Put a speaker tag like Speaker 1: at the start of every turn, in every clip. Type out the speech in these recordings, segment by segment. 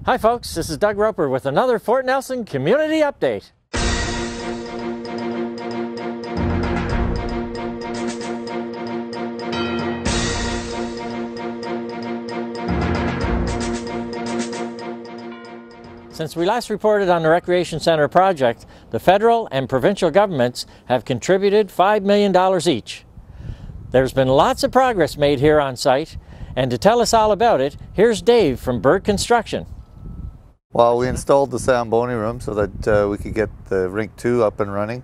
Speaker 1: Hi folks, this is Doug Roper with another Fort Nelson Community Update. Since we last reported on the Recreation Center project, the federal and provincial governments have contributed $5 million each. There's been lots of progress made here on site, and to tell us all about it, here's Dave from Bird Construction.
Speaker 2: Well, we installed the Zamboni room so that we could get the Rink 2 up and running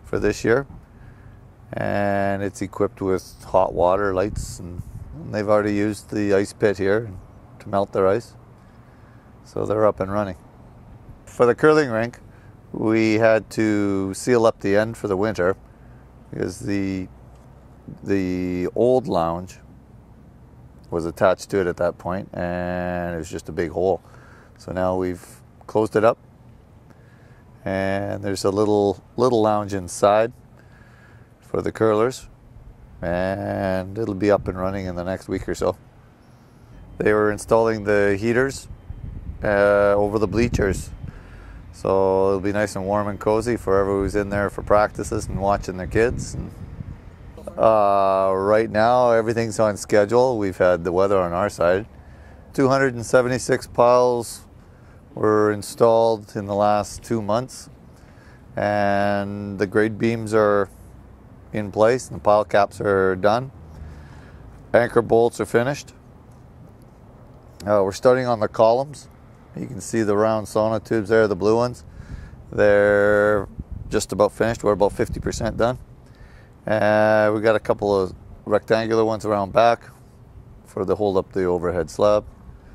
Speaker 2: for this year. And it's equipped with hot water, lights, and they've already used the ice pit here to melt their ice. So they're up and running. For the curling rink, we had to seal up the end for the winter because the old lounge was attached to it at that point, and it was just a big hole. So now we've closed it up, and there's a little lounge inside for the curlers, and it'll be up and running in the next week or so. They were installing the heaters over the bleachers, so it'll be nice and warm and cozy for everyone who's in there for practices and watching their kids. Right now everything's on schedule. We've had the weather on our side. 276 piles were installed in the last 2 months, and the grade beams are in place and the pile caps are done. Anchor bolts are finished. We're starting on the columns. You can see the round sonotubes there, the blue ones. They're just about finished. We're about 50% done. We got a couple of rectangular ones around back for the hold up the overhead slab.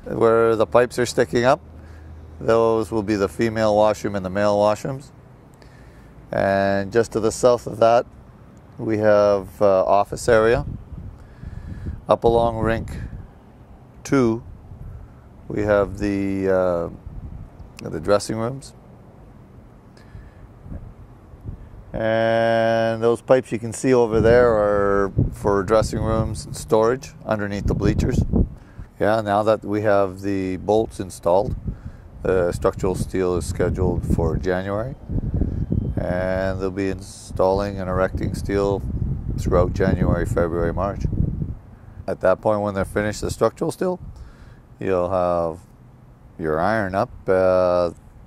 Speaker 2: Where the pipes are sticking up, those will be the female washroom and the male washrooms. And just to the south of that, we have office area. Up along Rink 2, we have the dressing rooms. And those pipes you can see over there are for dressing rooms and storage underneath the bleachers. Yeah, now that we have the bolts installed, the structural steel is scheduled for January, and they'll be installing and erecting steel throughout January, February, March. At that point, when they're finished the structural steel, you'll have your iron up,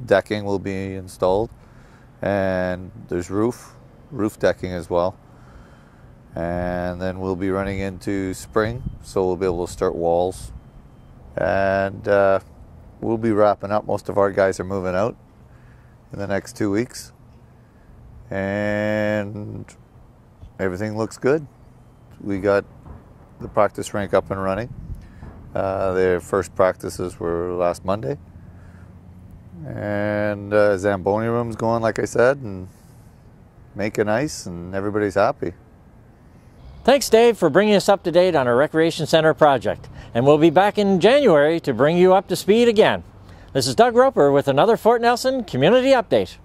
Speaker 2: decking will be installed, and there's roof decking as well. And then we'll be running into spring, so we'll be able to start walls. And we'll be wrapping up. Most of our guys are moving out in the next 2 weeks, and everything looks good. We got the practice rink up and running. Their first practices were last Monday, and Zamboni room's going, like I said, and making ice, and everybody's happy.
Speaker 1: Thanks, Dave, for bringing us up to date on our Recreation Center project. And we'll be back in January to bring you up to speed again. This is Doug Roper with another Fort Nelson Community Update.